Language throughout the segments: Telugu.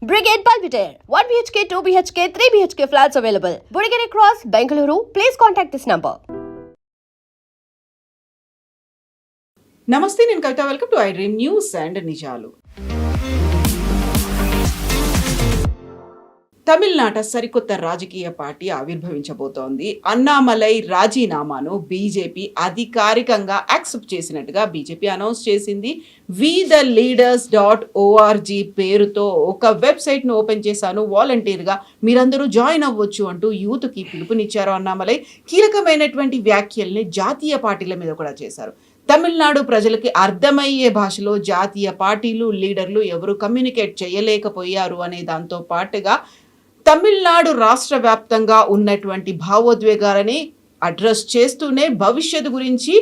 Brigade Pulpiter, 1 BHK, 2 BHK, 3 BHK flats available. Burigere Cross, Bengaluru. Please contact this number. నమస్తే, నేను Kavitha. Welcome to I dream news and నిజాలు. తమిళనాట సరికొత్త రాజకీయ పార్టీ ఆవిర్భవించబోతోంది. అన్నామలై రాజీనామాను బీజేపీ అధికారికంగా యాక్సెప్ట్ చేసినట్టుగా బీజేపీ అనౌన్స్ చేసింది. WeTheLeaders.org పేరుతో ఒక వెబ్సైట్ను ఓపెన్ చేశాను, వాలంటీర్గా మీరందరూ జాయిన్ అవ్వచ్చు అంటూ యూత్కి పిలుపునిచ్చారు అన్నామలై. కీలకమైనటువంటి వ్యాఖ్యల్ని జాతీయ పార్టీల మీద కూడా చేశారు. తమిళనాడు ప్రజలకి అర్థమయ్యే భాషలో జాతీయ పార్టీలు, లీడర్లు ఎవరు కమ్యూనికేట్ చేయలేకపోయారు అనే దాంతో పాటుగా తమిళనాడు రాష్ట్ర వ్యాప్తంగా ఉన్నటువంటి భావోద్వేగాలని అడ్రస్ చేస్తూనే భవిష్యత్తు గురించి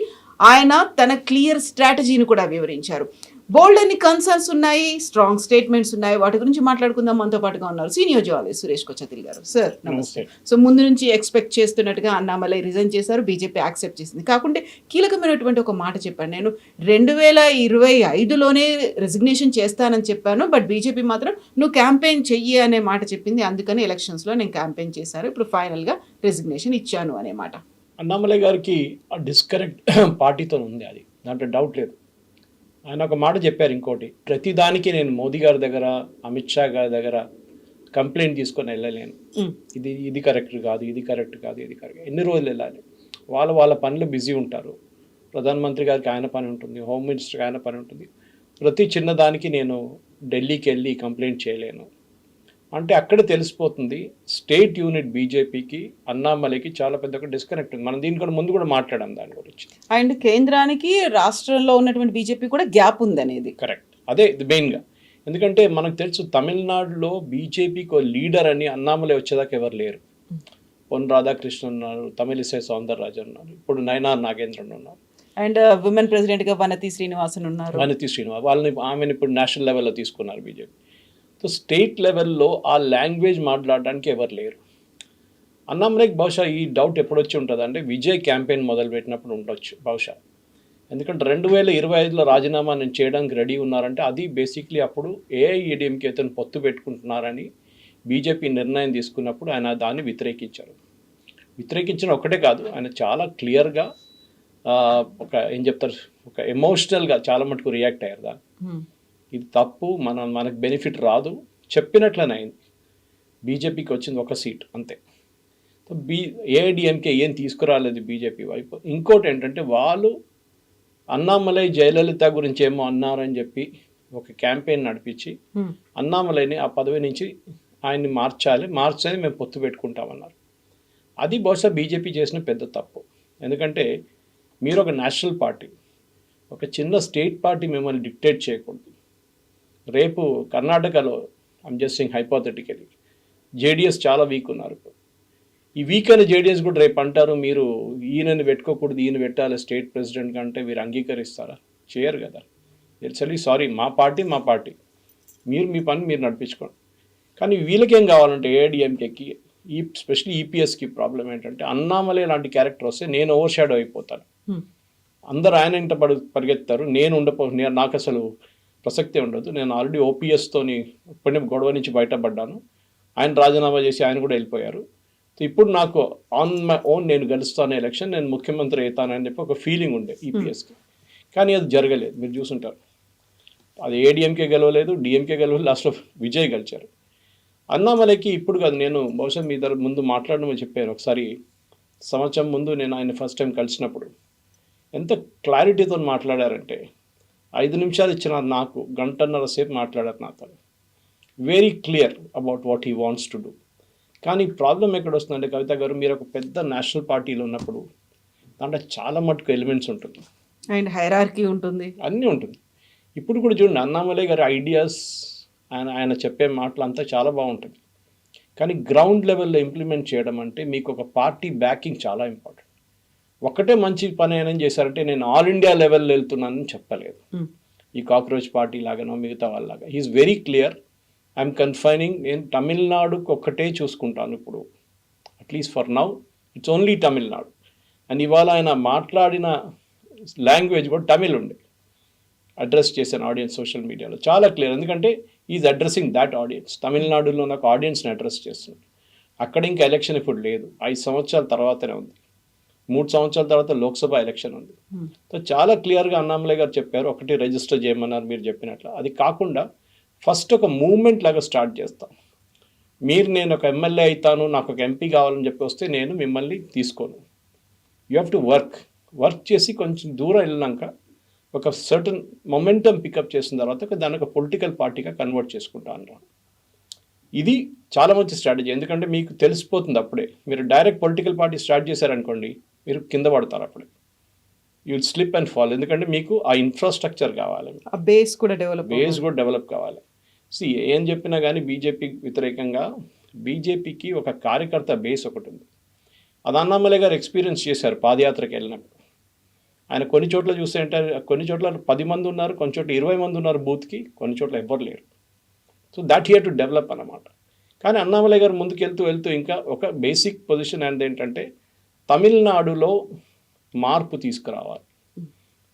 ఆయన తన క్లియర్ స్ట్రాటజీని కూడా వివరించారు. బోల్డ్ అని కన్సర్న్స్ ఉన్నాయి, స్ట్రాంగ్ స్టేట్మెంట్స్ ఉన్నాయి. వాటి గురించి మాట్లాడుకుందాం. మనతో పాటుగా ఉన్నారు సీనియర్ జర్నలిస్ట్ సురేష్ కొచ్చతిల్ గారు. సార్ నమస్తే. సో ముందు నుంచి ఎక్స్పెక్ట్ చేస్తున్నట్టుగా అన్నామలై రిజైన్ చేశారు, బీజేపీ యాక్సెప్ట్ చేసింది. కాకుంటే కీలకమైనటువంటి ఒక మాట చెప్పాను, నేను 2025లోనే రెసిగ్నేషన్ చేస్తానని చెప్పాను, బట్ బీజేపీ మాత్రం నువ్వు క్యాంపెయిన్ చెయ్యి అనే మాట చెప్పింది. అందుకని ఎలక్షన్స్లో నేను క్యాంపెయిన్ చేశాను, ఇప్పుడు ఫైనల్గా రెసిగ్నేషన్ ఇచ్చాను అనే మాట. అన్నామలై గారికి ఆ డిస్కనెక్ట్ పార్టీతో ఉంది, అది దాంట్లో డౌట్ లేదు. ఆయన ఒక మాట చెప్పారు, ఇంకోటి, ప్రతిదానికి నేను మోదీ గారి దగ్గర, అమిత్ షా గారి దగ్గర కంప్లైంట్ తీసుకొని వెళ్ళలేను. ఇది కరెక్ట్ కాదు, ఇది కరెక్ట్ కాదు, ఇది కరెక్ట్. ఎన్ని రోజులు వెళ్ళాలి? వాళ్ళ పనులు బిజీ ఉంటారు. ప్రధానమంత్రి గారికి ఆయన పని ఉంటుంది, హోమ్ మినిస్టర్కి ఆయన పని ఉంటుంది. ప్రతి చిన్నదానికి నేను ఢిల్లీకి వెళ్ళి కంప్లైంట్ చేయలేను అంటే అక్కడ తెలిసిపోతుంది స్టేట్ యూనిట్ బీజేపీకి, అన్నామలైకి చాలా పెద్ద ఒక డిస్కనెక్ట్ ఉంది. మనం దీనికన్నా ముందు కూడా మాట్లాడాం దాని గురించి. అండ్ కేంద్రానికి రాష్ట్రంలో ఉన్నటువంటి బీజేపీ కూడా గ్యాప్ ఉంది అనేది కరెక్ట్. అదే ఇది మెయిన్గా. ఎందుకంటే మనకు తెలుసు తమిళనాడులో బీజేపీకి లీడర్ అని అన్నామలై వచ్చేదాకా ఎవరు లేరు. పొన్ రాధాకృష్ణన్ ఉన్నారు, తమిళిసై సౌందరరాజన్ ఉన్నారు, ఇప్పుడు నయనార్ నాగేంద్రన్ ఉన్నారు, అండ్ ఉమెన్ ప్రెసిడెంట్గా వనతి శ్రీనివాసన్ ఉన్నారు. ఆమెను ఇప్పుడు నేషనల్ లెవెల్లో తీసుకున్నారు బీజేపీ. సో స్టేట్ లెవెల్లో ఆ లాంగ్వేజ్ మాట్లాడడానికి ఎవరు లేరు. అన్నామలైకి బహుశా ఈ డౌట్ ఎప్పుడు వచ్చి ఉంటుంది అంటే విజయ్ క్యాంపెయిన్ మొదలుపెట్టినప్పుడు ఉండొచ్చు బహుశా. ఎందుకంటే 2025లో రాజీనామా నేను చేయడానికి రెడీ ఉన్నారంటే అది బేసిక్లీ అప్పుడు ఏఐఏడీఎంకే అతను పొత్తు పెట్టుకుంటున్నారని బీజేపీ నిర్ణయం తీసుకున్నప్పుడు ఆయన దాన్ని వ్యతిరేకించిన ఒకటే కాదు, ఆయన చాలా క్లియర్గా ఒక ఏం చెప్తారు, ఒక ఎమోషనల్గా చాలా మటుకు రియాక్ట్ అయ్యారు. దాన్ని ఇది తప్పు, మనకు బెనిఫిట్ రాదు చెప్పినట్లనే అయింది. బీజేపీకి వచ్చింది ఒక సీట్ అంతే. ఏఐడిఎంకే ఏం తీసుకురాలేదు బీజేపీ వైపు. ఇంకోటి ఏంటంటే వాళ్ళు అన్నామలై జయలలిత గురించి ఏమో అన్నారని చెప్పి ఒక క్యాంపెయిన్ నడిపించి అన్నామలైని ఆ పదవి నుంచి ఆయన్ని మార్చాలి మేము పొత్తు పెట్టుకుంటామన్నారు. అది బహుశా బీజేపీ చేసిన పెద్ద తప్పు. ఎందుకంటే మీరు ఒక నేషనల్ పార్టీ, ఒక చిన్న స్టేట్ పార్టీ మిమ్మల్ని డిక్టేట్ చేయకూడదు. రేపు కర్ణాటకలో I'm just Singh hypothetically JDS చాలా వీక్ ఉన్నారు. ఇప్పుడు ఈ వీక్ అయిన జేడిఎస్ కూడా రేపు అంటారు మీరు ఈయనని పెట్టుకోకూడదు, ఈయన పెట్టాలి స్టేట్ ప్రెసిడెంట్ కంటే వీరు అంగీకరిస్తారా? చేయరు కదా. ఎల్సలీ సారీ, మా పార్టీ మీరు మీ పని మీరు నడిపించుకోండి. కానీ వీళ్ళకేం కావాలంటే ఏఐడిఎంకేకి స్పెషల్లీ ఈపీఎస్కి ప్రాబ్లం ఏంటంటే అన్నామలై లాంటి క్యారెక్టర్ వస్తే నేను ఓవర్ షాడో అయిపోతాను. అందరు ఆయన ఇంట పరిగెత్తారు, నాకు అసలు ప్రసక్తే ఉండదు. నేను ఆల్రెడీ ఓపీఎస్తోని ఇప్పటి గొడవ నుంచి బయటపడ్డాను. ఆయన రాజీనామా చేసి ఆయన కూడా వెళ్ళిపోయారు. ఇప్పుడు నాకు ఆన్ మై ఓన్ నేను గెలుస్తాను ఎలక్షన్, నేను ముఖ్యమంత్రి అవుతానని చెప్పి ఒక ఫీలింగ్ ఉండే ఈపీఎస్కి. కానీ అది జరగలేదు. మీరు చూసుంటారు, అది ఏడీఎంకే గెలవలేదు, డిఎంకే గెలవలేదు, లాస్ట్లో విజయ్ గెలిచారు. అన్నామలైకి ఇప్పుడు కాదు, నేను బహుశా మీ దగ్గర ముందు మాట్లాడమని చెప్పాను ఒకసారి, సంవత్సరం ముందు నేను ఆయన ఫస్ట్ టైం కలిసినప్పుడు ఎంత క్లారిటీతో మాట్లాడారంటే 5 నిమిషాలు ఇచ్చిన నాకు 1.5 గంటల సేపు మాట్లాడారు నాతో. Very clear about what he wants to do. కానీ ప్రాబ్లం ఎక్కడ వస్తుందంటే కవిత గారు, మీరు ఒక పెద్ద నేషనల్ పార్టీలో ఉన్నప్పుడు దాంట్లో చాలా మటుకు ఎలిమెంట్స్ ఉంటుంది అండ్ హైరార్కీ ఉంటుంది, అన్నీ ఉంటుంది. ఇప్పుడు కూడా చూడండి, అన్నామలై గారి ఐడియాస్, ఆయన చెప్పే మాటలు అంతా చాలా బాగుంటుంది. కానీ గ్రౌండ్ లెవెల్లో ఇంప్లిమెంట్ చేయడం అంటే మీకు ఒక పార్టీ బ్యాకింగ్ చాలా ఇంపార్టెంట్. ఒక్కటే మంచి పని ఏమని చేశారంటే నేను ఆల్ ఇండియా లెవెల్లో వెళ్తున్నానని చెప్పలేదు. ఈ కాక్రోచ్ పార్టీ లాగానో మిగతా వాళ్ళలాగా. He's very clear, I'm confining, నేను తమిళనాడుకు ఒక్కటే చూసుకుంటాను ఇప్పుడు, at least for now it's only Tamil Nadu. And ఇవాళ ఆయన మాట్లాడిన లాంగ్వేజ్ కూడా తమిళ్ ఉండే, అడ్రస్ చేశాను ఆడియన్స్ సోషల్ మీడియాలో, చాలా క్లియర్. ఎందుకంటే ఈజ్ అడ్రస్సింగ్ దాట్ ఆడియన్స్. తమిళనాడులో నాకు ఆడియన్స్ని అడ్రస్ చేస్తున్నాడు. అక్కడ ఇంకా ఎలక్షన్ ఇప్పుడు లేదు, 5 సంవత్సరాల తర్వాతనే ఉంది. 3 సంవత్సరాల తర్వాత లోక్సభ ఎలక్షన్ ఉంది. సో చాలా క్లియర్గా అన్నామలై గారు చెప్పారు, ఒకటి రిజిస్టర్ చేయమన్నారు మీరు చెప్పినట్లు. అది కాకుండా ఫస్ట్ ఒక మూవ్మెంట్ లాగా స్టార్ట్ చేస్తాం. నేను ఒక ఎమ్మెల్యే అవుతాను, నాకు ఒక ఎంపీ కావాలని చెప్పి వస్తే నేను మిమ్మల్ని తీసుకోను. యూ హ్యావ్ టు వర్క్ చేసి కొంచెం దూరం వెళ్ళినాక ఒక సర్టన్ మొమెంటం పికప్ చేసిన తర్వాత దాన్ని ఒక పొలిటికల్ పార్టీగా కన్వర్ట్ చేసుకుంటా అన్నారు. ఇది చాలా మంచి స్ట్రాటజీ. ఎందుకంటే మీకు తెలిసిపోతుంది అప్పుడే. మీరు డైరెక్ట్ పొలిటికల్ పార్టీ స్టార్ట్ చేశారనుకోండి, మీరు కింద పడతారు అప్పుడే. You will slip and fall. ఎందుకంటే మీకు ఆ ఇన్ఫ్రాస్ట్రక్చర్ కావాలి, ఆ బేస్ కూడా డెవలప్ కావాలి. ఏం చెప్పినా కానీ బీజేపీ వ్యతిరేకంగా బీజేపీకి ఒక కార్యకర్త బేస్ ఒకటి ఉంది. అది అన్నామలై గారు ఎక్స్పీరియన్స్ చేశారు పాదయాత్రకి వెళ్ళినప్పుడు. ఆయన కొన్ని చోట్ల చూస్తే అంటే కొన్ని చోట్ల 10 మంది ఉన్నారు, కొన్ని చోట్ల 20 మంది ఉన్నారు బూత్కి, కొన్ని చోట్ల ఎవ్వరు లేరు. So that here to develop అన్నమాట. కానీ అన్నామలై గారు ముందుకు వెళ్తూ ఇంకా ఒక బేసిక్ పొజిషన్ అనేది ఏంటంటే తమిళనాడులో మార్పు తీసుకురావాలి.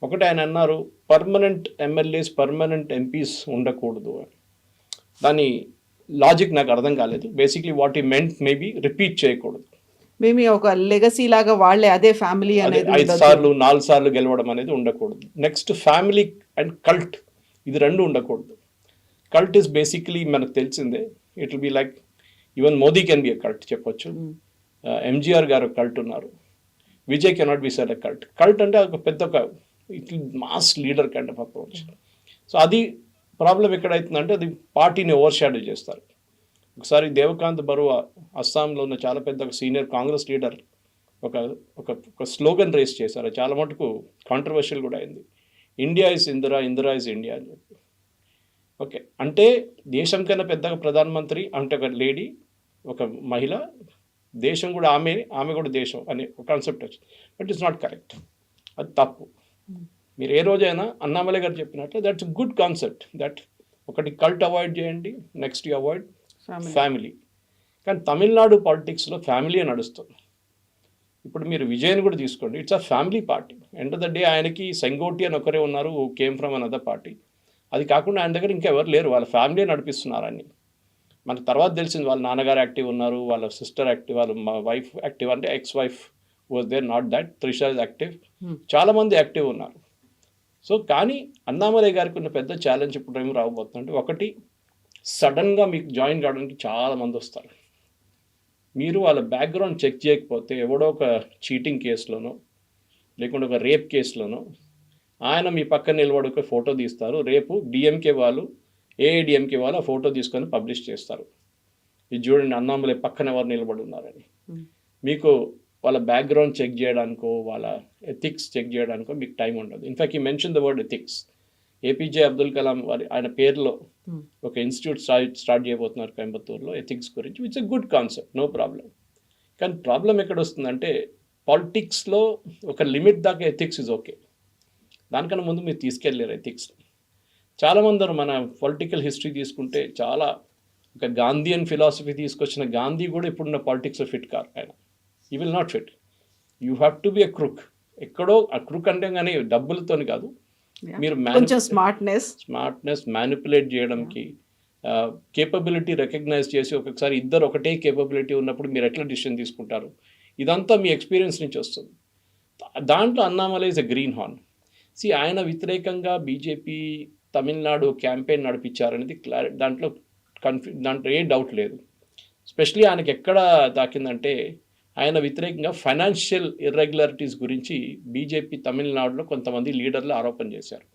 ఒకటి ఆయన అన్నారు, పర్మనెంట్ ఎమ్మెల్యేస్ పర్మనెంట్ ఎంపీస్ ఉండకూడదు అని. దాని లాజిక్ నాకు అర్థం కాలేదు. బేసిక్లీ వాట్ ఈ మెంట్ మేబీ రిపీట్ చేయకూడదు. మేబీ ఒక లెగసీ లాగా వాళ్ళే అదే ఫ్యామిలీ అనేది 5 సార్లు 4 సార్లు గెలవడం అనేది ఉండకూడదు. నెక్స్ట్ ఫ్యామిలీ అండ్ కల్ట్, ఇది 2 ఉండకూడదు. కల్ట్ ఈస్ బేసిక్లీ మనకు తెలిసిందే, it will be like even Modi can be a cult చెప్పొచ్చు. ఎంజీఆర్ గారు కల్ట్ ఉన్నారు. Vijay cannot be said a cult. Cult అంటే ఒక పెద్ద it mass leader kind of approach. So అది ప్రాబ్లం ఎక్కడైతుందంటే అది పార్టీని ఓవర్ షాడో చేస్తారు. ఒకసారి దేవకాంత్ బరువా అస్సాంలో ఉన్న చాలా పెద్ద ఒక సీనియర్ కాంగ్రెస్ లీడర్ ఒక స్లోగన్ రేస్ చేశారు. చాలా మటుకు కాంట్రవర్షియల్ కూడా అయింది. India is Indira, Indira is India అని చెప్పి. ఓకే, అంటే దేశం కన్నా పెద్దగా ప్రధానమంత్రి అంటే ఒక లేడీ, ఒక మహిళ, దేశం కూడా ఆమె కూడా దేశం అనే ఒక కాన్సెప్ట్ వచ్చింది. బట్ ఇట్స్ నాట్ కరెక్ట్, అది తప్పు. మీరు ఏ రోజైనా అన్నామలై గారు చెప్పినట్లు దట్స్ గుడ్ కాన్సెప్ట్, దట్ ఒకటి కల్ట్ అవాయిడ్ చేయండి, నెక్స్ట్ యూ అవాయిడ్ ఫ్యామిలీ. కానీ తమిళనాడు పాలిటిక్స్లో ఫ్యామిలీ నడుస్తుంది. ఇప్పుడు మీరు విజయ్ని కూడా తీసుకోండి, it's a family party. End of the day ఆయనకి సెంగోటి అని ఒకరే ఉన్నారు, కేమ్ ఫ్రమ్ అనదర్ పార్టీ. అది కాకుండా ఆయన దగ్గర ఇంకెవరు లేరు, వాళ్ళ ఫ్యామిలీ నడిపిస్తున్నారని మనకు తర్వాత తెలిసింది. వాళ్ళ నాన్నగారు యాక్టివ్ ఉన్నారు, వాళ్ళ సిస్టర్ యాక్టివ్, వాళ్ళ వైఫ్ యాక్టివ్, అంటే ex wife was there, not that. Trisha is active, చాలామంది యాక్టివ్ ఉన్నారు. సో కానీ అన్నామలై గారికి ఉన్న పెద్ద ఛాలెంజ్ ఇప్పుడు ఏమి రాబోతుందంటే, ఒకటి సడన్గా మీకు జాయిన్ కావడానికి చాలామంది వస్తారు. మీరు వాళ్ళ బ్యాక్గ్రౌండ్ చెక్ చేయకపోతే ఎవడో ఒక చీటింగ్ కేసులోనో లేకుంటే ఒక రేప్ కేసులోనో ఆయన మీ పక్కన నిలబడి ఒక ఫోటో తీస్తారు. రేపు డిఎంకే వాళ్ళు, ఏఐడిఎంకే వాళ్ళు ఆ ఫోటో తీసుకొని పబ్లిష్ చేస్తారు. ఇది చూడండి అన్నామలై పక్కన ఎవరు నిలబడి ఉన్నారని. మీకు వాళ్ళ బ్యాక్గ్రౌండ్ చెక్ చేయడానికో వాళ్ళ ఎథిక్స్ చెక్ చేయడానికో మీకు టైం ఉండదు. ఇన్ఫ్యాక్ట్ ఈ mention the word ethics. APJ Abdul Kalam వారి ఆయన పేరులో ఒక ఇన్స్టిట్యూట్ స్టార్ట్ చేయబోతున్నారు కోయంబత్తూరులో ఎథిక్స్ గురించి, which a good concept, no problem. కానీ ప్రాబ్లం ఎక్కడ వస్తుందంటే పాలిటిక్స్లో ఒక లిమిట్ దాకా ఎథిక్స్ ఇస్ ఓకే, దానికన్నా ముందు మీరు తీసుకెళ్ళారు ఎథిక్స్. చాలామంది మన పొలిటికల్ హిస్టరీ తీసుకుంటే చాలా ఒక గాంధీయన్ ఫిలాసఫీ తీసుకొచ్చిన గాంధీ కూడా ఇప్పుడున్న పాలిటిక్స్లో ఫిట్ కారు ఆయన. You will not fit. You have to be ఎ క్రుక్. ఎక్కడో ఆ క్రుక్ అంటే కానీ డబ్బులతోని కాదు, మీరు స్మార్ట్నెస్ మ్యానిపులేట్ చేయడానికి కేపబిలిటీ రికగ్నైజ్ చేసి ఒక్కొక్కసారి ఇద్దరు ఒకటే కేపబిలిటీ ఉన్నప్పుడు మీరు ఎట్లా డిసిషన్ తీసుకుంటారు, ఇదంతా మీ ఎక్స్పీరియన్స్ నుంచి వస్తుంది. దాంట్లో Annamalai is a green horn. ఆయన వ్యతిరేకంగా బీజేపీ తమిళనాడు క్యాంపెయిన్ నడిపించారనేది దాంట్లో ఏ డౌట్ లేదు. ఎస్పెషలీ ఆయనకి ఎక్కడ తాకిందంటే ఆయన వ్యతిరేకంగా ఫైనాన్షియల్ ఇర్రెగ్యులారిటీస్ గురించి బీజేపీ తమిళనాడులో కొంతమంది లీడర్లు ఆరోపణ చేశారు,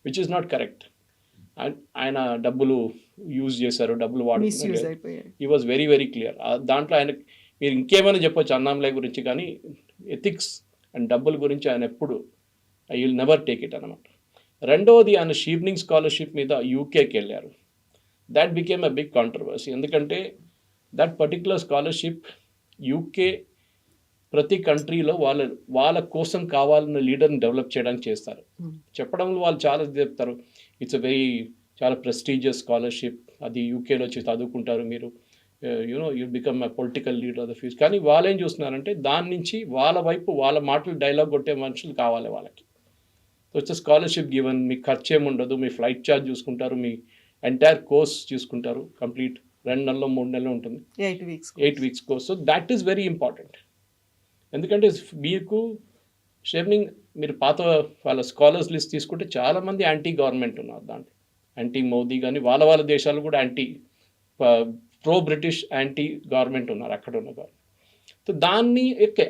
విచ్ ఇస్ నాట్ కరెక్ట్. ఆయన డబ్బులు యూజ్ చేశారు, డబ్బులు వాడుతున్నారు. He was very very clear. దాంట్లో ఆయన మీరు ఇంకేమైనా చెప్పొచ్చు అన్నామలై గురించి, కానీ ఎథిక్స్ అండ్ డబ్బుల గురించి ఆయన ఎప్పుడు I will never take it అనమాట. రెండవది ఆయన షీర్నింగ్ స్కాలర్షిప్ మీద యూకేకి వెళ్ళారు. That became a big controversy. ఎందుకంటే దట్ పర్టికులర్ స్కాలర్షిప్ యూకే ప్రతి కంట్రీలో వాళ్ళ కోసం కావాలన్న లీడర్ని డెవలప్ చేయడానికి చేస్తారు. చెప్పడంలో వాళ్ళు చాలా చెప్తారు, ఇట్స్ ఎ వెరీ చాలా ప్రెస్టీజియస్ స్కాలర్షిప్, అది యూకేలో వచ్చి చదువుకుంటారు మీరు, you become a political leader of the future. కానీ వాళ్ళు ఏం చూస్తున్నారంటే దాని నుంచి వాళ్ళ వైపు వాళ్ళ మాటలు డైలాగ్ కొట్టే మనుషులు కావాలి వాళ్ళకి. సో ఇట్స్ స్కాలర్షిప్ గివెన్, మీకు ఖర్చు ఏమి ఉండదు, మీ ఫ్లైట్ ఛార్జ్ చూసుకుంటారు, మీ ఎంటైర్ కోర్స్ చూసుకుంటారు, కంప్లీట్ 2 నెలలు 3 నెలలు ఉంటుంది, 8 weeks 8 weeks course. So that is very important. ఎందుకంటే మీకు షేర్నింగ్ మీరు పాత వాళ్ళ స్కాలర్స్ లిస్ట్ తీసుకుంటే చాలామంది యాంటీ గవర్నమెంట్ ఉన్నారు దాంట్లో, యాంటీ మోదీ కానీ వాళ్ళ దేశాలు కూడా anti pro British anti government ఉన్నారు అక్కడ ఉన్న గవర్నమెంట్. సో దాన్ని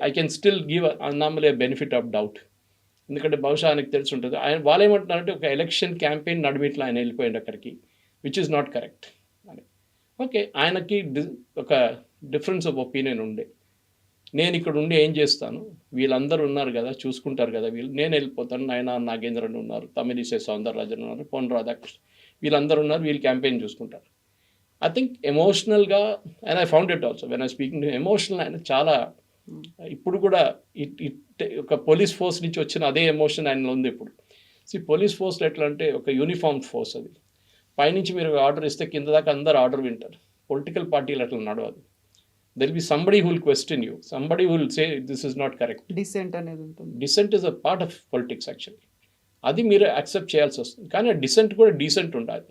I can still give Annamalai benefit of doubt. ఎందుకంటే బహుశా ఆయనకు తెలిసి ఉంటుంది. వాళ్ళు ఏమంటున్నారంటే ఒక ఎలక్షన్ క్యాంపెయిన్ నడిమిట్లో ఆయన వెళ్ళిపోయింది అక్కడికి, విచ్ ఇస్ నాట్ కరెక్ట్ అని. ఓకే, ఆయనకి ఒక డిఫరెన్స్ ఆఫ్ ఒపీనియన్ ఉండే, నేను ఇక్కడ ఉండి ఏం చేస్తాను, వీళ్ళందరూ ఉన్నారు కదా చూసుకుంటారు కదా వీళ్ళు, నేను వెళ్ళిపోతాను, నాగేంద్రన్ ఉన్నారు, తమిళిసై సౌందరరాజన్ ఉన్నారు, పొన్ రాధాకృష్ణ, వీళ్ళందరూ ఉన్నారు, వీళ్ళు క్యాంపెయిన్ చూసుకుంటారు. ఐ థింక్ ఎమోషనల్గా and I found it also when I speaking emotional. ఆయన చాలా ఇప్పుడు కూడా ఒక పోలీస్ ఫోర్స్ నుంచి వచ్చిన అదే ఎమోషన్ ఆయనలో ఉంది ఇప్పుడు. పోలీస్ ఫోర్స్లో ఎట్లా అంటే ఒక యూనిఫామ్ ఫోర్స్, అది పైనుంచి మీరు ఆర్డర్ ఇస్తే కింద దాకా అందరు ఆర్డర్ వింటారు. పొలిటికల్ పార్టీలు అట్లా నడవదు. There be somebody who will question you, somebody who will say this is not correct. Dissent అనేది ఉంటుంది. Dissent is a part of politics actually. అది మీరు యాక్సెప్ట్ చేయాల్సి వస్తుంది. కానీ ఆ డిసెంట్ కూడా డీసెంట్ ఉండాలి.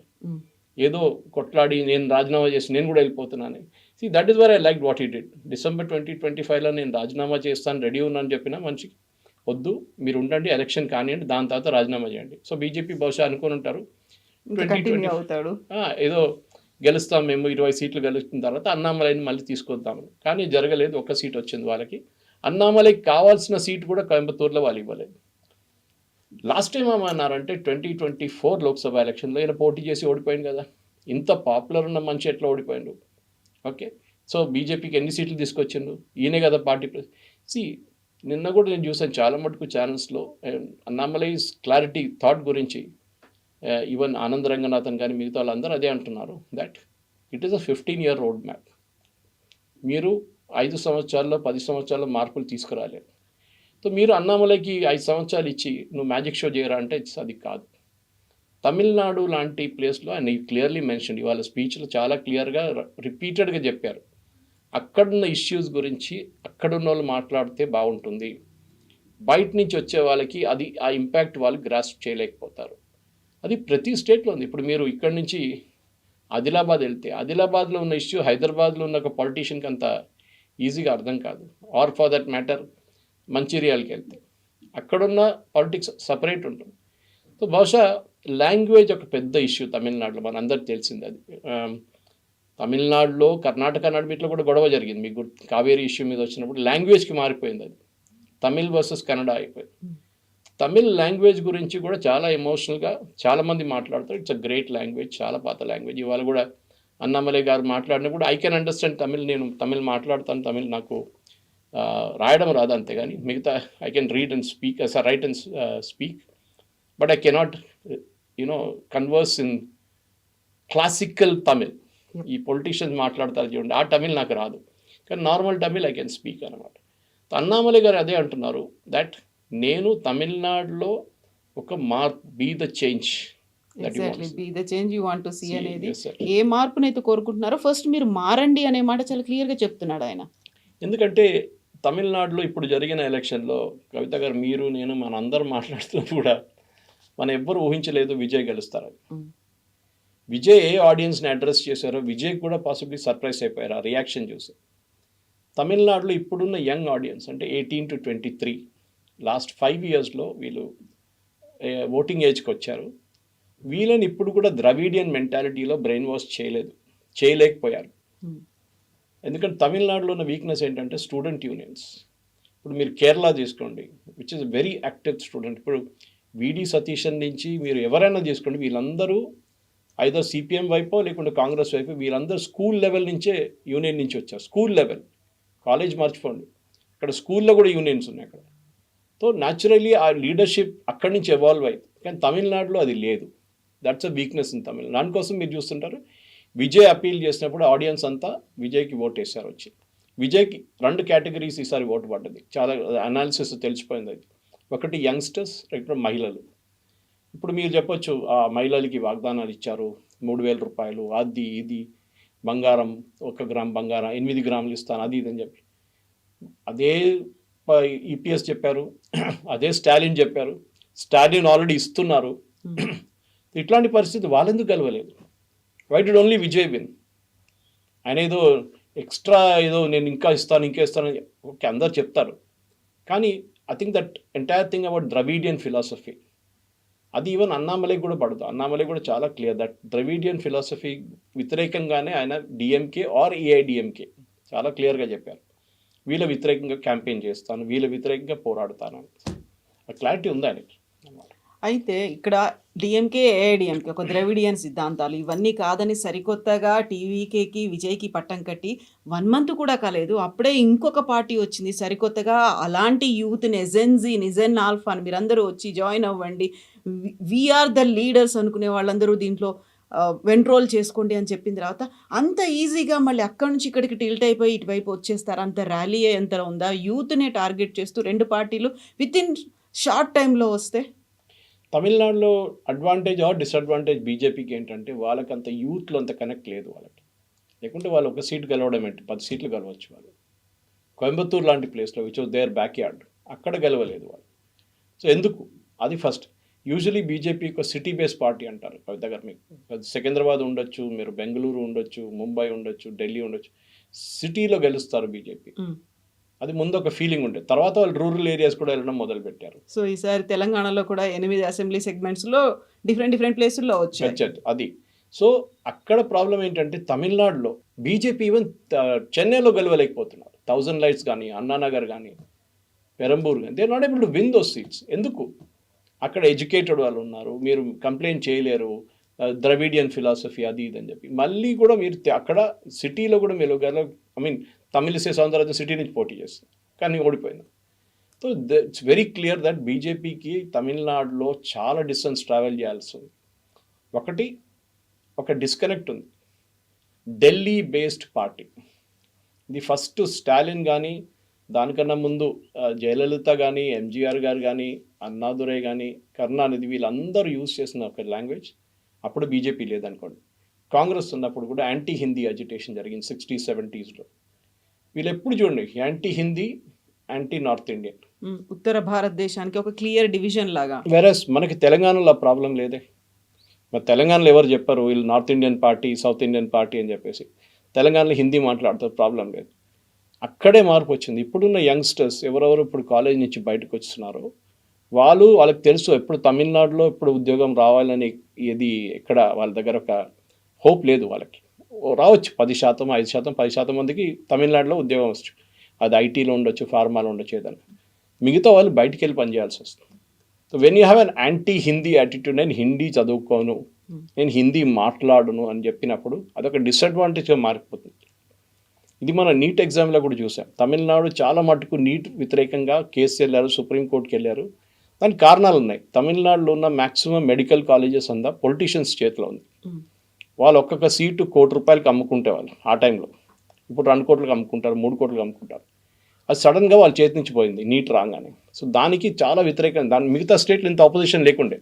ఏదో కొట్లాడి నేను రాజీనామా చేసి నేను కూడా వెళ్ళిపోతున్నాను. That is were I like what he did. December 2025లో నేను రాజీనామా చేస్తాను, రెడీ ఉన్నాను చెప్పిన మనిషికి వద్దు, మీరు ఉండండి, ఎలక్షన్ కానివ్వండి, దాని తర్వాత రాజీనామా చేయండి. సో బీజేపీ బహుశా అనుకుని ఉంటారు 2020 ఏదో గెలుస్తాం మేము, 20 సీట్లు గెలుస్తున్న తర్వాత అన్నామలైని మళ్ళీ తీసుకొద్దామని. కానీ జరగలేదు, 1 సీట్ వచ్చింది వాళ్ళకి. అన్నామలైకి కావాల్సిన సీట్ కూడా కోయంబత్తూరులో వాళ్ళు ఇవ్వలేదు. లాస్ట్ టైం ఏమన్నారంటే 2024 లోక్సభ ఎలక్షన్లో ఈయన పోటీ చేసి ఓడిపోయింది కదా, ఇంత పాపులర్ ఉన్న మనిషి ఎట్లా ఓడిపోయిండు. ఓకే, సో బీజేపీకి ఎన్ని సీట్లు తీసుకొచ్చిండు, ఈయనే కదా పార్టీ. నిన్న కూడా నేను చూసాను చాలా మటుకు ఛానల్స్లో అన్నామలైస్ క్లారిటీ థాట్ గురించి, ఈవెన్ ఆనంద్ రంగనాథన్ కానీ మిగతా వాళ్ళందరూ అదే అంటున్నారు, that it is a 15-year road map. మీరు 5 సంవత్సరాల్లో 10 సంవత్సరాల్లో మార్పులు తీసుకురాలేరు. సో మీరు అన్నామలైకి 5 సంవత్సరాలు ఇచ్చి నువ్వు మ్యాజిక్ షో చేయరా అంటే అది కాదు. తమిళనాడు లాంటి ప్లేస్లో ఆయన క్లియర్లీ మెన్షన్, ఇవాళ స్పీచ్లో చాలా క్లియర్గా రిపీటెడ్గా చెప్పారు, అక్కడున్న ఇష్యూస్ గురించి అక్కడున్న వాళ్ళు మాట్లాడితే బాగుంటుంది, బయట నుంచి వచ్చే వాళ్ళకి అది ఆ ఇంపాక్ట్ వాళ్ళు గ్రాస్ప్ చేయలేకపోతారు. అది ప్రతి స్టేట్లో ఉంది. ఇప్పుడు మీరు ఇక్కడి నుంచి ఆదిలాబాద్ వెళ్తే ఆదిలాబాద్లో ఉన్న ఇష్యూ హైదరాబాద్లో ఉన్న ఒక పొలిటీషియన్కి అంత ఈజీగా అర్థం కాదు. ఆర్ ఫర్ దట్ మ్యాటర్ మంచిర్యాలకి వెళ్తే అక్కడున్న పాలిటిక్స్ సపరేట్ ఉంటుంది. సో బహుశా లాంగ్వేజ్ ఒక పెద్ద ఇష్యూ తమిళనాడులో, మన అందరికి తెలిసింది. అది తమిళనాడులో కర్ణాటక నడిమిట్లో కూడా గొడవ జరిగింది, మీకు కావేరీ ఇష్యూ మీద వచ్చినప్పుడు లాంగ్వేజ్కి మారిపోయింది. అది తమిళ్ వర్సెస్ కన్నడ అయిపోయింది. తమిళ్ లాంగ్వేజ్ గురించి కూడా చాలా ఎమోషనల్గా చాలామంది మాట్లాడతారు. ఇట్స్ అ గ్రేట్ లాంగ్వేజ్, చాలా పాత లాంగ్వేజ్. ఇవాళ కూడా అన్నామలై గారు మాట్లాడినప్పుడు ఐ కెన్ అండర్స్టాండ్ తమిళ్, నేను తమిళ్ మాట్లాడతాను, తమిళ్ నాకు రాయడం రాదు అంతే, కానీ మిగతా I can read and speak write and speak, but I cannot converse in classical Tamil. ఈ పొలిటీషియన్స్ మాట్లాడతారు చూడండి, ఆ తమిళ్ నాకు రాదు, కానీ normal Tamil I can speak అనమాట. అన్నామలై గారు అదే అంటున్నారు, దట్ నేను తమిళనాడులో ఒక be the change, be the change you want to see అనేది. ఏ మార్పునైతే కోరుకుంటున్నారో ఫస్ట్ మీరు మారండి అనే మాట చాలా క్లియర్గా చెప్తున్నాడు ఆయన. ఎందుకంటే తమిళనాడులో ఇప్పుడు జరిగిన ఎలక్షన్లో కవిత గారు, మీరు, నేను, మన అందరం మాట్లాడుతున్నప్పుడు కూడా మనం ఎవ్వరు ఊహించలేదు విజయ్ గెలుస్తారని. విజయ్ ఏ ఆడియన్స్ని అడ్రస్ చేశారో విజయ్ కూడా పాసిబ్లీ సర్ప్రైజ్ అయిపోయారు ఆ రియాక్షన్ చూసి. తమిళనాడులో ఇప్పుడున్న యంగ్ ఆడియన్స్ అంటే 18 to 23 లాస్ట్ 5 yearsలో వీళ్ళు ఓటింగ్ ఏజ్కి వచ్చారు. వీళ్ళని ఇప్పుడు కూడా ద్రవిడియన్ మెంటాలిటీలో బ్రెయిన్ వాష్ చేయలేకపోయారు. ఎందుకంటే తమిళనాడులో ఉన్న వీక్నెస్ ఏంటంటే స్టూడెంట్ యూనియన్స్. ఇప్పుడు మీరు కేరళ తీసుకోండి, which is very active student. ఇప్పుడు విడి సతీశన్ నుంచి మీరు ఎవరైనా తీసుకోండి, వీళ్ళందరూ ఐదర్ సిపిఎం వైపో లేకుంటే కాంగ్రెస్ వైపు, వీళ్ళందరూ స్కూల్ లెవెల్ నుంచే యూనియన్ నుంచి వచ్చారు. స్కూల్ లెవెల్, కాలేజ్ మర్చిపోండి, ఇక్కడ స్కూల్లో కూడా యూనియన్స్ ఉన్నాయి అక్కడ. సో న్యాచురల్లీ ఆ లీడర్షిప్ అక్కడి నుంచి ఎవాల్వ్ అయింది. కానీ తమిళనాడులో అది లేదు. దట్స్ అ వీక్నెస్ ఇన్ తమిళ. దానికోసం మీరు చూస్తుంటారు విజయ్ అపీల్ చేసినప్పుడు ఆడియన్స్ అంతా విజయ్కి ఓట్ వేశారు. వచ్చి విజయ్కి 2 కేటగిరీస్ ఈసారి ఓటు పడ్డది. చాలా అనాలిసిస్ తెలిసిపోయింది అది. ఒకటి యంగ్స్టర్స్, రెండు మహిళలు. ఇప్పుడు మీరు చెప్పొచ్చు ఆ మహిళలకి వాగ్దానాలు ఇచ్చారు, 3,000 రూపాయలు, అది ఇది, బంగారం 1 గ్రామ్ బంగారం 8 గ్రాములు ఇస్తాను, అది ఇది అని చెప్పి అదే ఈపీఎస్ చెప్పారు, అదే స్టాలిన్ చెప్పారు. స్టాలిన్ ఆల్రెడీ ఇస్తున్నారు. ఇట్లాంటి పరిస్థితి వాళ్ళెందుకు కలవలేదు? Why did only Vijay win? ఆయన ఏదో ఎక్స్ట్రా ఏదో నేను ఇంకా ఇస్తాను ఓకే అందరు చెప్తారు, కానీ I think that entire thing about Dravidian philosophy అది ఈవెన్ అన్నామలైకి కూడా పడదు. అన్నామలై కూడా చాలా క్లియర్ దట్ ద్రవిడియన్ ఫిలాసఫీ వ్యతిరేకంగానే ఆయన డిఎంకే ఆర్ ఏఐడిఎంకే చాలా క్లియర్గా చెప్పారు, వీళ్ళ వ్యతిరేకంగా క్యాంపెయిన్ చేస్తాను, వీళ్ళ వ్యతిరేకంగా పోరాడుతాను. ఆ క్లారిటీ ఉంది ఆయనకి. అయితే ఇక్కడ డిఎంకే ఏఐడిఎంకే ఒక ద్రవిడియన్ సిద్ధాంతాలు ఇవన్నీ కాదని సరికొత్తగా టీవీకేకి విజయ్కి పట్టం కట్టి 1 month కూడా కాలేదు, అప్పుడే ఇంకొక పార్టీ వచ్చింది సరికొత్తగా. అలాంటి యూత్ నిజెన్ ఆల్ఫా అని మీరందరూ వచ్చి జాయిన్ అవ్వండి, వీఆర్ ద లీడర్స్ అనుకునే వాళ్ళందరూ దీంట్లో వెంట్రోల్ చేసుకోండి అని చెప్పిన తర్వాత అంత ఈజీగా మళ్ళీ అక్కడి నుంచి ఇక్కడికి టిల్ట్ అయిపోయి ఇటువైపు వచ్చేస్తారు? అంత ర్యాలీ ఎంత ఉందా? యూత్నే టార్గెట్ చేస్తూ 2 పార్టీలు విత్ ఇన్ షార్ట్ టైంలో వస్తే తమిళనాడులో అడ్వాంటేజ్ ఆర్ డిసడ్వాంటేజ్ బీజేపీకి ఏంటంటే వాళ్ళకి అంత యూత్లో అంత కనెక్ట్ లేదు వాళ్ళకి. లేకుంటే వాళ్ళు ఒక సీట్ గెలవడం ఏంటి, 10 సీట్లు గెలవచ్చు వాళ్ళు. కోయంబత్తూరు లాంటి ప్లేస్లో which was their backyard, అక్కడ గెలవలేదు వాళ్ళు. సో ఎందుకు? అది ఫస్ట్. యూజువలీ బీజేపీ ఒక సిటీ బేస్ పార్టీ అంటారు. దగ్గర మీకు సికింద్రాబాద్ ఉండొచ్చు, మీరు బెంగళూరు ఉండొచ్చు, ముంబై ఉండొచ్చు, ఢిల్లీ ఉండొచ్చు, సిటీలో గెలుస్తారు బీజేపీ. అది ముందు ఒక ఫీలింగ్ ఉండేది, తర్వాత వాళ్ళు రూరల్ ఏరియాస్ కూడా వెళ్ళడం మొదలు పెట్టారు. సో ఈసారి తెలంగాణలో కూడా 8 అసెంబ్లీ సెగ్మెంట్స్లో డిఫరెంట్ ప్లేసుల్లో వచ్చాయి అది. సో అక్కడ ప్రాబ్లం ఏంటంటే తమిళనాడులో బీజేపీ ఈవెన్ చెన్నైలో గెలవలేకపోతున్నారు. 1000 లైట్స్ కానీ, అన్నానగర్ కానీ, పెరంబూర్ కానీ, they are not able to win those seats. ఎందుకు? అక్కడ ఎడ్యుకేటెడ్ వాళ్ళు ఉన్నారు, మీరు కంప్లైంట్ చేయలేరు, ద్రవిడియన్ ఫిలాసఫీ అది ఇది అని చెప్పి. మళ్ళీ కూడా మీరు అక్కడ సిటీలో కూడా మీరు తమిళిసై సౌందరరాజన్ సిటీ నుంచి పోటీ చేస్తారు, కానీ ఓడిపోయింది. So it's very clear that బీజేపీకి తమిళనాడులో చాలా డిస్టెన్స్ ట్రావెల్ చేయాల్సి ఉంది. ఒక డిస్కనెక్ట్ ఉంది. ఢిల్లీ బేస్డ్ పార్టీ ఇది ఫస్ట్ స్టాలిన్ కానీ, దానికన్నా ముందు జయలలిత కానీ, ఎంజీఆర్ గారు కానీ, అన్నాదురై కానీ, కరుణానిధి వీళ్ళందరూ యూజ్ చేసిన ఒక లాంగ్వేజ్. అప్పుడు బీజేపీ లేదనుకోండి. కాంగ్రెస్ ఉన్నప్పుడు కూడా యాంటీ హిందీ అజిటేషన్ జరిగింది 60s, 70s. వీళ్ళు ఎప్పుడు చూడండి anti Hindi, anti north Indian, ఉత్తర భారతదేశానికి ఒక క్లియర్ డివిజన్ లాగా. వేరస్ మనకి తెలంగాణలో ప్రాబ్లం లేదే. మరి తెలంగాణలో ఎవరు చెప్పారు వీళ్ళు north Indian party, south Indian party అని చెప్పేసి? తెలంగాణలో హిందీ మాట్లాడతారు, ప్రాబ్లం లేదు. అక్కడే మార్పు వచ్చింది. ఇప్పుడున్న యంగ్స్టర్స్ ఎవరెవరు ఇప్పుడు కాలేజ్ నుంచి బయటకు వస్తున్నారో వాళ్ళకి తెలుసు ఎప్పుడు తమిళనాడులో ఇప్పుడు ఉద్యోగం రావాలని ఇది ఎక్కడ వాళ్ళ దగ్గర ఒక హోప్ లేదు. వాళ్ళకి రావచ్చు 10%, 5%, 10% మందికి తమిళనాడులో ఉద్యోగం వచ్చు. అది ఐటీలో ఉండొచ్చు, ఫార్మాలో ఉండొచ్చు, ఏదైనా. మిగతా వాళ్ళు బయటికి వెళ్ళి పనిచేయాల్సి వస్తుంది. So when you have an anti Hindi attitude, నేను హిందీ చదువుకోను, నేను హిందీ మాట్లాడను అని చెప్పినప్పుడు అదొక డిసడ్వాంటేజ్గా మారిపోతుంది. ఇది మన నీట్ ఎగ్జామ్లో కూడా చూసాం. తమిళనాడు చాలా మటుకు నీట్ వ్యతిరేకంగా కేసు వెళ్ళారు, సుప్రీంకోర్టుకి వెళ్ళారు. దానికి కారణాలు ఉన్నాయి. తమిళనాడులో ఉన్న మ్యాక్సిమం మెడికల్ కాలేజెస్ అంతా పొలిటీషియన్స్ చేతిలో ఉంది. వాళ్ళు ఒక్కొక్క సీటు ₹1,00,00,000 అమ్ముకుంటే వాళ్ళు ఆ టైంలో, ఇప్పుడు 2 కోట్లకు అమ్ముకుంటారు, 3 కోట్లకు అమ్ముకుంటారు. అది సడన్గా వాళ్ళ చేతి నుంచి పోయింది నీట్ రాగానే. సో దానికి చాలా వ్యతిరేకంగా, దాని మిగతా స్టేట్లు ఇంత ఆపోజిషన్ లేకుండే,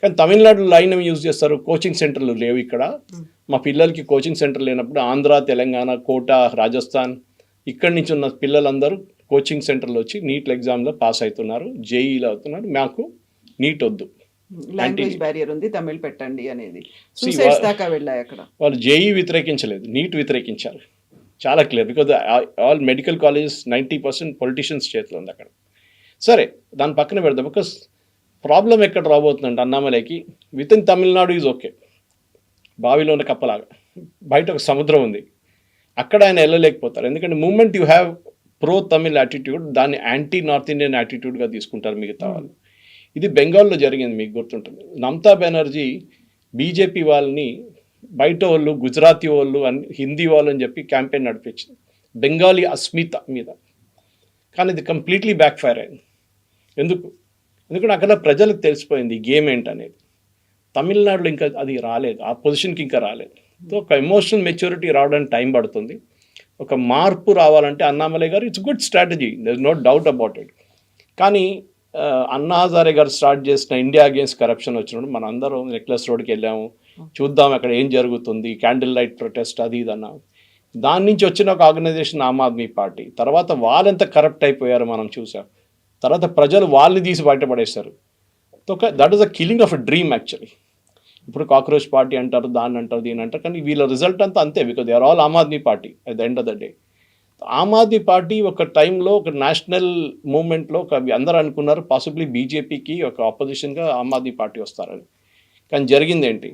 కానీ తమిళనాడు లైన్ ఏమి యూజ్ చేస్తారు, కోచింగ్ సెంటర్లు లేవు ఇక్కడ. మా పిల్లలకి కోచింగ్ సెంటర్ లేనప్పుడు ఆంధ్ర, తెలంగాణ, కోటా, రాజస్థాన్ ఇక్కడి నుంచి ఉన్న పిల్లలందరూ కోచింగ్ సెంటర్లో వచ్చి నీట్ ఎగ్జామ్లో పాస్ అవుతున్నారు, జేఈలో అవుతున్నారు. మాకు నీట్ వద్దు, లాంగ్వేజ్ బ్యారియర్ ఉంది, తమిళ్ పెట్టండి అనేది సూసైడ్స్ దాకా వెళ్ళాయి అక్కడ. వాళ్ళు జేఈ వ్యతిరేకించలేదు, నీట్ వ్యతిరేకించారు. చాలా clear, because all medical colleges 90% politicians చేతిలో ఉంది అక్కడ. సరే దాని పక్కన పెడదాం. బికాస్ ప్రాబ్లం ఎక్కడ రాబోతుందంటే అన్నామలైకి with in Tamil Nadu is okay, బావిలో ఉన్న కప్పలాగా. బయట ఒక సముద్రం ఉంది, అక్కడ ఆయన వెళ్ళలేకపోతారు. ఎందుకంటే moment you have pro Tamil attitude, దాన్ని యాంటీ నార్త్ ఇండియన్ యాటిట్యూడ్గా తీసుకుంటారు మిగతా వాళ్ళు. ఇది బెంగాల్లో జరిగింది, మీకు గుర్తుంటుంది. మమతా బెనర్జీ బీజేపీ వాళ్ళని బయట వాళ్ళు, గుజరాతీ వాళ్ళు, హిందీ వాళ్ళు అని చెప్పి క్యాంపెయిన్ నడిపించింది బెంగాలీ అస్మిత మీద. కానీ ఇది కంప్లీట్లీ బ్యాక్ ఫైర్ అయింది. ఎందుకంటే అక్కడ ప్రజలకు తెలిసిపోయింది గేమ్ ఏంటనేది. తమిళనాడులో ఇంకా అది రాలేదు, ఆ పొజిషన్కి ఇంకా రాలేదు. సో ఒక ఎమోషనల్ మెచ్యూరిటీ రావడానికి టైం పడుతుంది. ఒక మార్పు రావాలంటే అన్నామలై గారు it's good strategy, there is no doubt about it. కానీ అన్నా హజారే గారు స్టార్ట్ చేసిన ఇండియా అగేన్స్ట్ కరప్షన్ వచ్చినప్పుడు మన అందరం నెక్లెస్ రోడ్కి వెళ్ళాము, చూద్దాం అక్కడ ఏం జరుగుతుంది, క్యాండిల్ లైట్ ప్రొటెస్ట్ అది ఇది అన్నాం. దాని నుంచి వచ్చిన ఒక ఆర్గనైజేషన్ ఆమ్ ఆద్మీ పార్టీ. తర్వాత వాళ్ళెంత కరప్ట్ అయిపోయారో మనం చూసాం. తర్వాత ప్రజలు వాళ్ళని తీసి బయటపడేశారు. That is the killing of a dream actually. ఇప్పుడు కాక్రోచ్ పార్టీ అంటారు, దాన్ని అంటారు, దీని అంటారు, కానీ వీళ్ళ రిజల్ట్ అంతా అంతే, because they are all Aam Aadmi Party at the end of the day. Aam Aadmi Party ఒక టైంలో ఒక నేషనల్ మూమెంట్లో అందరూ అనుకున్నారు పాసిబ్లీ బీజేపీకి ఒక ఆపోజిషన్గా ఆమ్ ఆద్మీ పార్టీ వస్తారని. కానీ జరిగింది ఏంటి,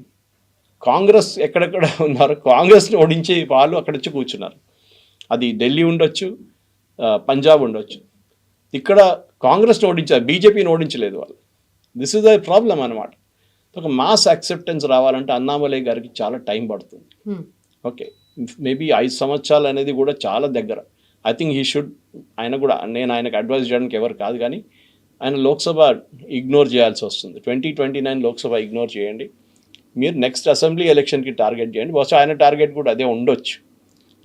కాంగ్రెస్ ఎక్కడెక్కడ ఉన్నారు, కాంగ్రెస్ని ఓడించి వాళ్ళు అక్కడ వచ్చి కూర్చున్నారు. అది ఢిల్లీ ఉండొచ్చు, పంజాబ్ ఉండొచ్చు. ఇక్కడ కాంగ్రెస్ని ఓడించారు, బీజేపీని ఓడించలేదు వాళ్ళు. దిస్ ఇస్ ద ప్రాబ్లం అనమాట. ఒక మాస్ యాక్సెప్టెన్స్ రావాలంటే అన్నామలై గారికి చాలా టైం పడుతుంది. ఓకే, మేబీ 5 సంవత్సరాలు అనేది కూడా చాలా దగ్గర. ఐ థింక్ హీ షుడ్, ఆయన కూడా, నేను ఆయనకు అడ్వైజ్ చేయడానికి ఎవరు కాదు, కానీ ఆయన లోక్సభ ఇగ్నోర్ చేయాల్సి వస్తుంది. 2029 లోక్సభ ఇగ్నోర్ చేయండి, మీరు నెక్స్ట్ అసెంబ్లీ ఎలక్షన్కి టార్గెట్ చేయండి. బహుశా ఆయన టార్గెట్ కూడా అదే ఉండొచ్చు.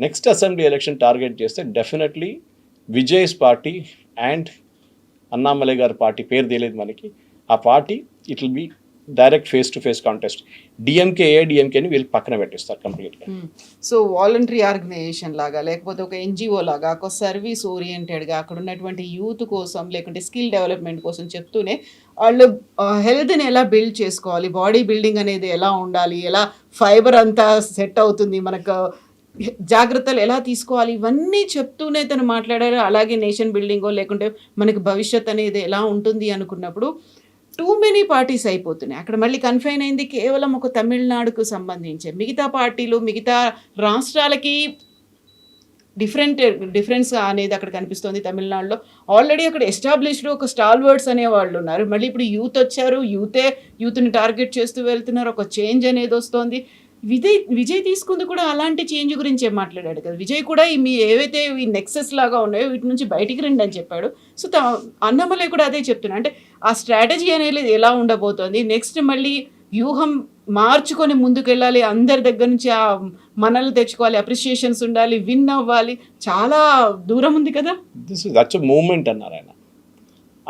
నెక్స్ట్ అసెంబ్లీ ఎలక్షన్ టార్గెట్ చేస్తే definitely Vijay's party and Annamalai గారి పార్టీ, పేరు తెలియదు మనకి, ఆ party it will be direct face to face contest. డిఎంకేని వీళ్ళు పక్కన పెట్టిస్తారు కంప్లీట్గా. సో వాలంటరీ ఆర్గనైజేషన్ లాగా, లేకపోతే ఒక ఎన్జిఓ లాగా, ఒక సర్వీస్ ఓరియంటెడ్గా అక్కడ ఉన్నటువంటి యూత్ కోసం, లేకుంటే స్కిల్ డెవలప్మెంట్ కోసం చెప్తూనే వాళ్ళు హెల్త్ని ఎలా బిల్డ్ చేసుకోవాలి, బాడీ బిల్డింగ్ అనేది ఎలా ఉండాలి, ఎలా ఫైబర్ అంతా సెట్ అవుతుంది, మనకు జాగ్రత్తలు ఎలా తీసుకోవాలి, ఇవన్నీ చెప్తూనే తను మాట్లాడారు. అలాగే నేషన్ బిల్డింగో లేకుంటే మనకి భవిష్యత్ అనేది ఎలా ఉంటుంది అనుకున్నప్పుడు టూ మెనీ పార్టీస్ అయిపోతున్నాయి. అక్కడ మళ్ళీ కన్ఫైన్ అయింది కేవలం ఒక తమిళనాడుకు సంబంధించి. మిగతా పార్టీలు, మిగతా రాష్ట్రాలకి డిఫరెన్స్ అనేది అక్కడ కనిపిస్తుంది. తమిళనాడులో ఆల్రెడీ అక్కడ ఎస్టాబ్లిష్డ్ ఒక స్టాల్వర్డ్స్ అనే వాళ్ళు ఉన్నారు. మళ్ళీ ఇప్పుడు యూత్ వచ్చారు, యూత్ని టార్గెట్ చేస్తూ వెళ్తున్నారు. ఒక చేంజ్ అనేది వస్తుంది. విజయ్ తీసుకుంది కూడా అలాంటి చేంజ్ గురించే మాట్లాడాడు కదా. విజయ్ కూడా మీ ఏవైతే ఈ నెక్సెస్ లాగా ఉన్నాయో వీటి నుంచి బయటికి రండి అని చెప్పాడు. సో అన్నమలై కూడా అదే చెప్తున్నా, అంటే ఆ స్ట్రాటజీ అనేది ఎలా ఉండబోతోంది, నెక్స్ట్ మళ్ళీ వ్యూహం మార్చుకొని ముందుకెళ్ళాలి, అందరి దగ్గర నుంచి ఆ మనల్ని తెచ్చుకోవాలి, అప్రిషియేషన్స్ ఉండాలి, విన్ అవ్వాలి, చాలా దూరం ఉంది కదా. దట్స్ ఎ మూమెంట్ అన్నారు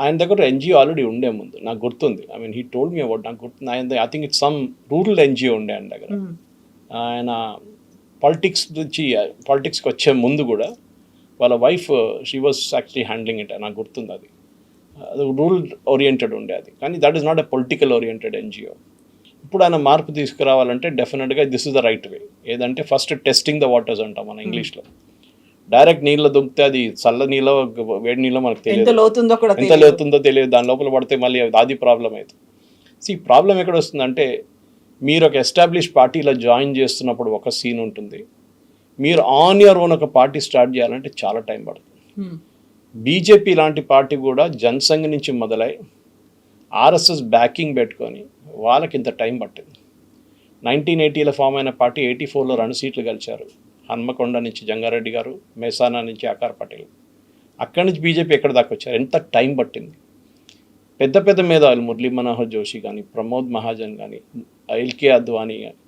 ఆయన దగ్గర ఎన్జిఓ ఆల్రెడీ ఉండే ముందు, నాకు గుర్తుంది. I mean he told me about, నాకు గుర్తుంది. ఆయన I think it's some rural NGO ఉండే ఆయన దగ్గర. ఆయన పాలిటిక్స్కి వచ్చే ముందు కూడా వాళ్ళ wife she was actually handling it, నాకు గుర్తుంది. అది రూరల్ ఓరియంటెడ్ ఉండే అది, కానీ that is not a political oriented NGO. ఇప్పుడు ఆయన మార్పు తీసుకురావాలంటే డెఫినెట్గా this is the right way. ఏదంటే ఫస్ట్ టెస్టింగ్ ద వాటర్స్ అంటాం మన ఇంగ్లీష్లో. డైరెక్ట్ నీళ్ళు దుంపితే అది చల్ల నీళ్ళో వేడి నీళ్ళో మనకు తెలియదు, ఎంత లోతుందో తెలియదు, దాని లోపల పడితే మళ్ళీ అది ప్రాబ్లం అవుతుంది. ఈ ప్రాబ్లం ఎక్కడ వస్తుందంటే, మీరు ఒక ఎస్టాబ్లిష్ పార్టీలో జాయిన్ చేస్తున్నప్పుడు ఒక సీన్ ఉంటుంది, మీరు ఆన్ యువర్ ఓన్ ఒక పార్టీ స్టార్ట్ చేయాలంటే చాలా టైం పడుతుంది. బీజేపీ లాంటి పార్టీ కూడా జనసంఘ్ నుంచి మొదలై ఆర్ఎస్ఎస్ బ్యాకింగ్ పెట్టుకొని వాళ్ళకి ఇంత టైం పట్టింది. 1980లో ఫామ్ అయిన పార్టీ 84లో 2 సీట్లు గెలిచారు. హన్మకొండ నుంచి జంగారెడ్డి గారు, మేసానా నుంచి ఆకార్ పటేల్. అక్కడి నుంచి బీజేపీ ఎక్కడ దాకా వచ్చారు, ఎంత టైం పట్టింది. పెద్ద పెద్ద మేధావులు మురళీ మనోహర్ జోషి కానీ, ప్రమోద్ మహాజన్ కానీ, ఎల్కే అద్వానీ కానీ,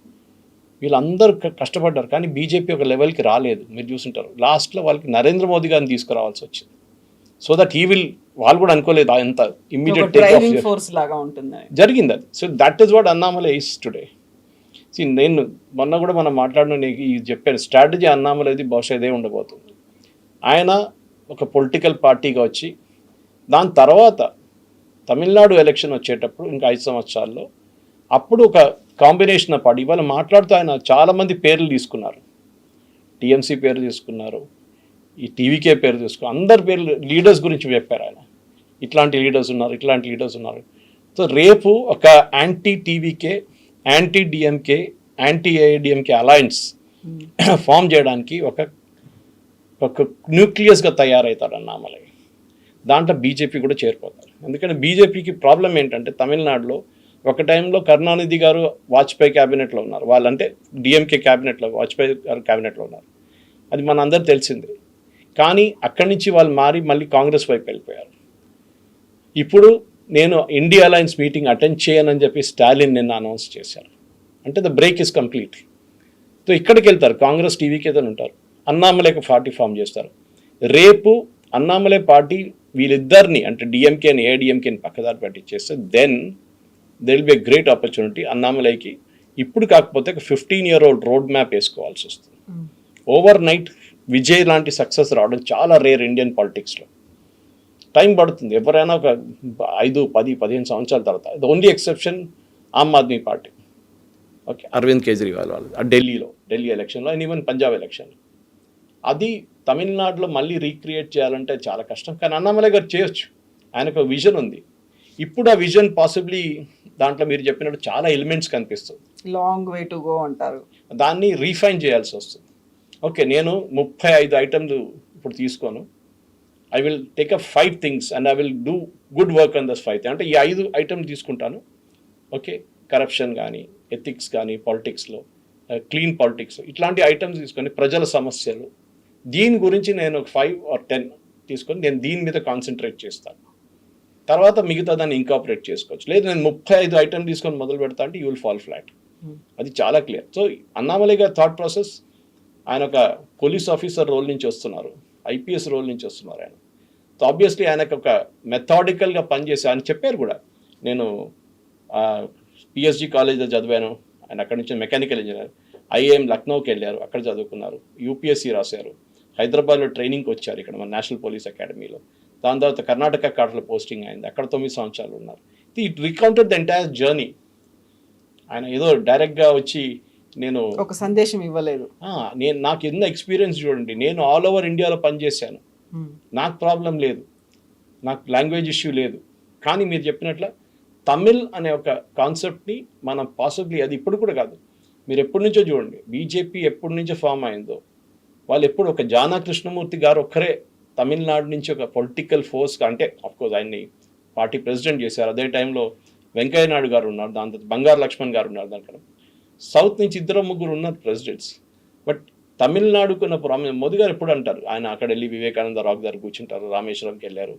వీళ్ళందరూ కష్టపడ్డారు. కానీ బీజేపీ ఒక లెవెల్కి రాలేదు. మీరు చూసుంటారు లాస్ట్లో వాళ్ళకి నరేంద్ర మోదీ గారిని తీసుకురావాల్సి వచ్చింది. సో దట్ హీ విల్, వాళ్ళు కూడా అనుకోలేదు ఎంత ఇమ్మీడియట్ ఫోర్స్ లాగా ఉంటుంది జరిగింది అది. So that is what Annamalai is today. నేను మొన్న కూడా మనం మాట్లాడిన చెప్పాను, స్ట్రాటజీ అన్నామలైది బహుశా ఇదే ఉండబోతుంది. ఆయన ఒక పొలిటికల్ పార్టీగా వచ్చి దాని తర్వాత తమిళనాడు ఎలక్షన్ వచ్చేటప్పుడు ఇంకా 5 సంవత్సరాల్లో అప్పుడు ఒక కాంబినేషన్ ఆఫ్ పార్టీ. ఇవాళ మాట్లాడుతూ ఆయన చాలామంది పేర్లు తీసుకున్నారు, టీఎంసీ పేరు తీసుకున్నారు, ఈ టీవీకే పేరు తీసుకున్నారు, అందరి పేర్లు లీడర్స్ గురించి చెప్పారు ఆయన. ఇట్లాంటి లీడర్స్ ఉన్నారు. సో రేపు ఒక anti TVK, anti DMK, anti AIADMK alliance form చేయడానికి ఒక న్యూక్లియస్గా తయారవుతాడు అన్నామలై. దాంట్లో బీజేపీ కూడా చేరిపోతారు. ఎందుకంటే బీజేపీకి ప్రాబ్లం ఏంటంటే, తమిళనాడులో ఒక టైంలో కరుణానిధి గారు వాజ్పేయి క్యాబినెట్లో ఉన్నారు, వాళ్ళంటే డిఎంకే క్యాబినెట్లో, వాజ్పేయి గారు క్యాబినెట్లో ఉన్నారు, అది మన అందరూ తెలిసిందే. కానీ అక్కడి నుంచి వాళ్ళు మారి మళ్ళీ కాంగ్రెస్ వైపు వెళ్ళిపోయారు. ఇప్పుడు నేను ఇండియా అలయన్స్ మీటింగ్ అటెండ్ చేయనని చెప్పి స్టాలిన్ నిన్న అనౌన్స్ చేశారు. అంటే the break is complete. So ఇక్కడికి వెళ్తారు, కాంగ్రెస్ టీవీకి ఏదైనా ఉంటారు, అన్నామలైకి పార్టీ ఫామ్ చేస్తారు. రేపు అన్నామలై పార్టీ వీళ్ళిద్దరిని, అంటే డిఎంకేని ఏఐడిఎంకేని పక్కదారి పట్టించేస్తే then there will be a great opportunity అన్నామలైకి. ఇప్పుడు కాకపోతే ఒక 15-year-old రోడ్ మ్యాప్ వేసుకోవాల్సి వస్తుంది. ఓవర్ నైట్ విజయ్ లాంటి సక్సెస్ రావడం చాలా రేర్ ఇండియన్ పాలిటిక్స్లో. టైం పడుతుంది. ఎవరైనా ఒక 5, 10, 15 సంవత్సరాల తర్వాత. The only exception Aam Aadmi Party. Okay, Arvind Kejriwal వాళ్ళు ఢిల్లీ ఎలక్షన్లో అండ్ ఈవెన్ పంజాబ్ ఎలక్షన్లో. అది తమిళనాడులో మళ్ళీ రీక్రియేట్ చేయాలంటే చాలా కష్టం, కానీ అన్నామలై గారు చేయొచ్చు. ఆయనకు ఒక విజన్ ఉంది. ఇప్పుడు ఆ విజన్ పాసిబ్లీ దాంట్లో మీరు చెప్పినట్టు చాలా ఎలిమెంట్స్ కనిపిస్తుంది. లాంగ్ వే టు గో అంటారు. దాన్ని రీఫైన్ చేయాల్సి వస్తుంది. ఓకే, నేను 35 ఐటమ్లు ఇప్పుడు తీసుకోను. I will take up 5 things and I will do good work on దస్ 5. అంటే ఈ 5 ఐటమ్ తీసుకుంటాను. ఓకే, కరప్షన్ కానీ, ఎథిక్స్ కానీ, పాలిటిక్స్లో క్లీన్ పాలిటిక్స్, ఇట్లాంటి ఐటమ్స్ తీసుకొని ప్రజల సమస్యలు, దీని గురించి నేను 5 or 10 తీసుకొని నేను దీని మీద కాన్సన్ట్రేట్ చేస్తాను. తర్వాత మిగతా దాన్ని ఇంకాపరేట్ చేసుకోవచ్చు. లేదు నేను 35 ఐటమ్ తీసుకొని మొదలు పెడతా అంటే యూ విల్ ఫాల్ ఫ్లాట్. అది చాలా క్లియర్. సో అన్నామలై గారి థాట్ ప్రాసెస్, ఆయన ఒక పోలీస్ ఆఫీసర్ రోల్ నుంచి వస్తున్నారు, ఐపీఎస్ రోల్ నుంచి వస్తున్నారు ఆయన. సో ఆబ్వియస్లీ ఆయనకు ఒక మెథాడికల్గా పనిచేసి ఆయన చెప్పారు కూడా, నేను పిఎస్జి కాలేజ్లో చదివాను, ఆయన అక్కడి నుంచి మెకానికల్ ఇంజనీర్, ఐఏఎం లక్నోకి వెళ్ళారు, అక్కడ చదువుకున్నారు, యూపీఎస్సీ రాశారు, హైదరాబాద్లో ట్రైనింగ్కి వచ్చారు ఇక్కడ మన నేషనల్ పోలీస్ అకాడమీలో. దాని తర్వాత కర్ణాటక కాటలో పోస్టింగ్ అయింది, అక్కడ 9 సంవత్సరాలు ఉన్నారు. It recounted the entire journey. ఆయన ఏదో డైరెక్ట్గా వచ్చి నేను ఒక సందేశం ఇవ్వలేదు. నాకు ఎన్నో ఎక్స్పీరియన్స్ చూడండి, నేను ఆల్ ఓవర్ ఇండియాలో పనిచేశాను, నాకు ప్రాబ్లం లేదు, నాకు లాంగ్వేజ్ ఇష్యూ లేదు. కానీ మీరు చెప్పినట్ల తమిళ్ అనే ఒక కాన్సెప్ట్ని మనం పాసిబ్లీ, అది ఇప్పుడు కూడా కాదు, మీరు ఎప్పటి నుంచో చూడండి, బీజేపీ ఎప్పటి నుంచో ఫామ్ అయిందో, వాళ్ళు ఎప్పుడు ఒక జానా కృష్ణమూర్తి గారు ఒక్కరే తమిళనాడు నుంచి ఒక పొలిటికల్ ఫోర్స్, అంటే ఆఫ్కోర్స్ ఆయన్ని పార్టీ ప్రెసిడెంట్ చేశారు, అదే టైంలో వెంకయ్య నాయుడు గారు ఉన్నారు, దాని తర్వాత బంగారు లక్ష్మణ్ గారు ఉన్నారు, దానికన్నా సౌత్ నుంచి 2-3 ఉన్నారు ప్రెసిడెంట్స్. బట్ తమిళనాడుకున్న ప్రాబ్లం, మోదీ గారు ఎప్పుడు అంటారు, ఆయన అక్కడ వెళ్ళి వివేకానంద రాక్ దగ్గర కూర్చుంటారు, రామేశ్వరంకి వెళ్ళారు,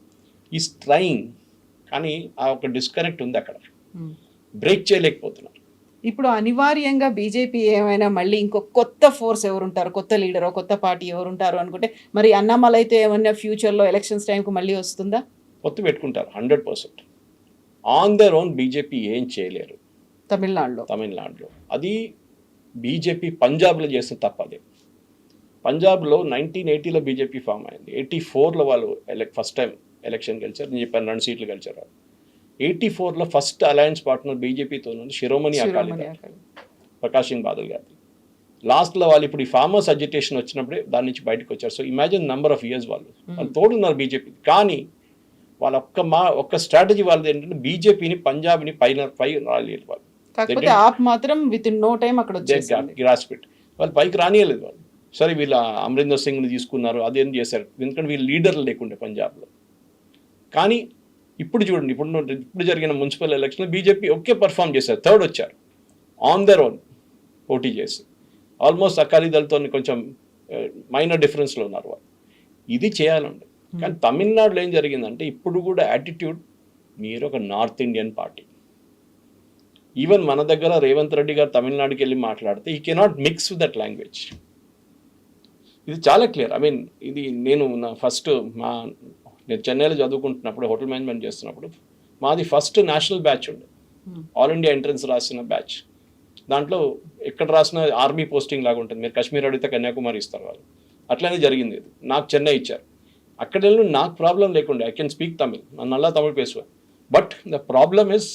ఈస్ ట్రైయింగ్, కానీ ఆ ఒక డిస్కనెక్ట్ ఉంది, అక్కడ బ్రేక్ చేయలేకపోతున్నారు. ఇప్పుడు అనివార్యంగా బీజేపీ ఏమైనా మళ్ళీ ఇంకో కొత్త ఫోర్స్ ఎవరుంటారు, కొత్త లీడరో కొత్త పార్టీ ఎవరుంటారు అనుకుంటే, మరి అన్నామలై అయితే ఏమన్నా ఫ్యూచర్లో ఎలక్షన్స్ టైంకు మళ్ళీ వస్తుందా? పొత్తు పెట్టుకుంటారు 100%. ఆన్ దర్ ఓన్ బీజేపీ ఏం చేయలేరు తమిళనాడులో. అది బీజేపీ పంజాబ్లో చేసిన తప్పదే. పంజాబ్లో 1980లో బీజేపీ ఫామ్ అయింది, 84లో వాళ్ళు ఫస్ట్ టైం ఎలక్షన్ గెలిచారు, నేను చెప్పాను 2 సీట్లు గెలిచారు. 84లో ఫస్ట్ అలయన్స్ పార్ట్నర్ బీజేపీతో ఉంది శిరోమణి అకాలీదళ్, ప్రకాష్ సింగ్ బాదల్ గారి. లాస్ట్లో వాళ్ళు ఇప్పుడు ఈ ఫార్మర్స్ అజిటేషన్ వచ్చినప్పుడే దాని నుంచి బయటకు వచ్చారు. So imagine number of years వాళ్ళు తోడున్నారు బీజేపీ. కానీ వాళ్ళ ఒక్క స్ట్రాటజీ వాళ్ళది ఏంటంటే బీజేపీని పంజాబ్ని పైన రాలేదు వాళ్ళు. కాకపోతే ఆప్ మాత్రం విత్ ఇన్ నో టైం అక్కడ గ్రాస్పిట్ వాళ్ళు పైకి రానియలేదు వాళ్ళు. సరే వీళ్ళ అమరీందర్ సింగ్ని తీసుకున్నారు, అదేం చేశారు, ఎందుకంటే వీళ్ళు లీడర్లు లేకుండే పంజాబ్లో. కానీ ఇప్పుడు చూడండి, ఇప్పుడు జరిగిన మున్సిపల్ ఎలక్షన్లో బీజేపీ ఒకే పర్ఫామ్ చేశారు, 3rd వచ్చారు ఆన్ దర్ ఓన్ పోటీ చేసి. ఆల్మోస్ట్ అకాలీదళ్తో కొంచెం మైనర్ డిఫరెన్స్లో ఉన్నారు వాళ్ళు. ఇది చేయాలండి. కానీ తమిళనాడులో ఏం జరిగిందంటే ఇప్పుడు కూడా యాటిట్యూడ్, మీరు ఒక నార్త్ ఇండియన్ పార్టీ. ఈవెన్ మన దగ్గర రేవంత్ రెడ్డి గారు తమిళనాడుకి వెళ్ళి మాట్లాడితే ఈ cannot mix with that language. ఇది చాలా క్లియర్. ఐ మీన్ ఇది నేను నేను చెన్నైలో చదువుకుంటున్నప్పుడు, హోటల్ మేనేజ్మెంట్ చేస్తున్నప్పుడు, మాది ఫస్ట్ నేషనల్ బ్యాచ్ ఉండే, ఆల్ ఇండియా ఎంట్రన్స్ రాసిన బ్యాచ్. దాంట్లో ఎక్కడ రాసిన ఆర్మీ పోస్టింగ్ లాగా ఉంటుంది, మీరు కాశ్మీర్ అడిగితే కన్యాకుమారి ఇస్తారు వాళ్ళు. అట్లనే జరిగింది. నాకు చెన్నై ఇచ్చారు, అక్కడ వెళ్ళి నాకు ప్రాబ్లం లేకుండే, ఐ కెన్ స్పీక్ తమిళ్, నన్ను తమిళ్ పేసువా. బట్ ద ప్రాబ్లమ్ ఇస్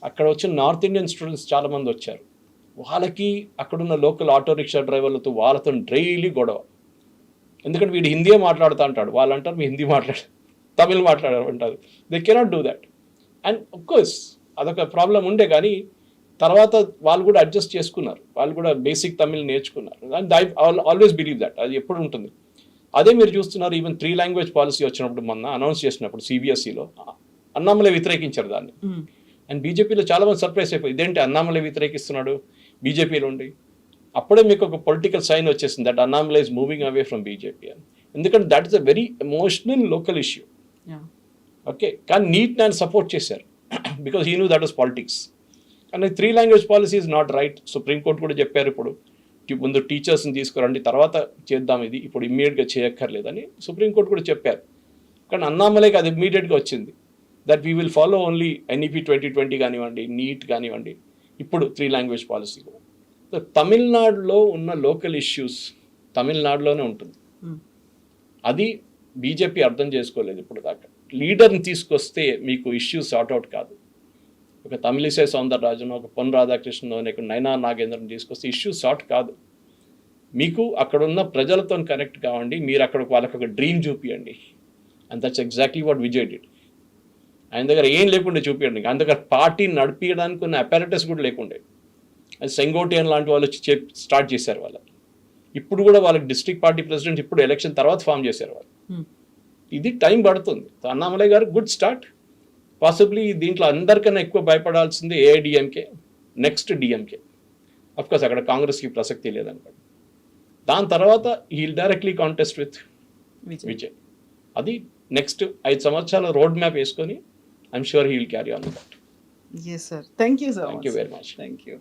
అక్కడ వచ్చిన నార్త్ ఇండియన్ స్టూడెంట్స్ చాలామంది వచ్చారు, వాళ్ళకి అక్కడున్న లోకల్ ఆటో రిక్షా డ్రైవర్లతో వాళ్ళతో డైలీ గొడవ. ఎందుకంటే వీడు హిందీ మాట్లాడుతూ అంటాడు, వాళ్ళు అంటారు మీ హిందీ తమిళ్ మాట్లాడారు అంటారు. They cannot do that. And of course అదొక ప్రాబ్లం ఉండే, కానీ తర్వాత వాళ్ళు కూడా అడ్జస్ట్ చేసుకున్నారు, వాళ్ళు కూడా బేసిక్ తమిళ్ నేర్చుకున్నారు. And I always believe that అది ఎప్పుడు ఉంటుంది. అదే మీరు చూస్తున్నారు, ఈవెన్ 3 లాంగ్వేజ్ పాలసీ వచ్చినప్పుడు మొన్న అనౌన్స్ చేసినప్పుడు సిబిఎస్ఈలో అన్నామలై వ్యతిరేకించారు దాన్ని. అండ్ బీజేపీలో చాలా మంది సర్ప్రైజ్ అయిపోయి, ఇదేంటి అన్నామలై వ్యతిరేకిస్తున్నాడు బీజేపీలో ఉండి. అప్పుడే మీకు ఒక పొలిటికల్ సైన్ వచ్చేసింది that Annamalai is moving away from BJP అని. ఎందుకంటే that is a very emotional local issue. Okay, కానీ నీట్ నేను సపోర్ట్ చేశారు because he knew that was politics. కానీ 3 language policy is not right. Supreme court కూడా చెప్పారు, ఇప్పుడు ముందు టీచర్స్ని తీసుకురండి తర్వాత చేద్దాం, ఇది ఇప్పుడు ఇమ్మీడియట్గా చేయక్కర్లేదని సుప్రీంకోర్టు కూడా చెప్పారు. కానీ అన్నామలైకి అది ఇమ్మీడియట్గా వచ్చింది, that we will follow only NEP 2020 కానివ్వండి, నీట్ కానివ్వండి, ఇప్పుడు 3 లాంగ్వేజ్ పాలసీ కూడా. తమిళనాడులో ఉన్న లోకల్ ఇష్యూస్ తమిళనాడులోనే ఉంటుంది. అది బీజేపీ అర్థం చేసుకోలేదు ఇప్పుడు దాకా. లీడర్ని తీసుకొస్తే మీకు ఇష్యూస్ సార్ట్అవుట్ కాదు. ఒక తమిళిసై సౌందరరాజును, ఒక పొన్ రాధాకృష్ణను, ఇక్కడ నైనా నాగేంద్రను తీసుకొస్తే ఇష్యూ సార్ట్ కాదు. మీకు అక్కడ ఉన్న ప్రజలతో కనెక్ట్ కావండి, మీరు అక్కడ వాళ్ళకి ఒక డ్రీమ్ చూపియండి. And that's exactly what Vijay did. ఆయన దగ్గర ఏం లేకుండే చూపించండి, ఆయన దగ్గర పార్టీ నడిపించడానికి ఉన్న అపారటస్ కూడా లేకుండే. అది సెంగోటియన్ లాంటి వాళ్ళు వచ్చి స్టార్ట్ చేశారు వాళ్ళకి. ఇప్పుడు కూడా వాళ్ళకి డిస్ట్రిక్ట్ పార్టీ ప్రెసిడెంట్ ఇప్పుడు ఎలక్షన్ తర్వాత ఫామ్ చేశారు వాళ్ళు. ఇది టైం పడుతుంది. అన్నామలై గారు గుడ్ స్టార్ట్. పాసిబ్లీ దీంట్లో అందరికన్నా ఎక్కువ భయపడాల్సింది ఏఐడిఎంకే, నెక్స్ట్ డిఎంకే. అఫ్కోర్స్ అక్కడ కాంగ్రెస్కి ప్రసక్తి లేదనుకోండి. దాని తర్వాత he'll directly contest with Vijay. అది నెక్స్ట్ 5 సంవత్సరాల రోడ్ మ్యాప్ వేసుకొని I'm sure he will carry on that. Yes, sir. Thank you so much. Thank you very much. Thank you.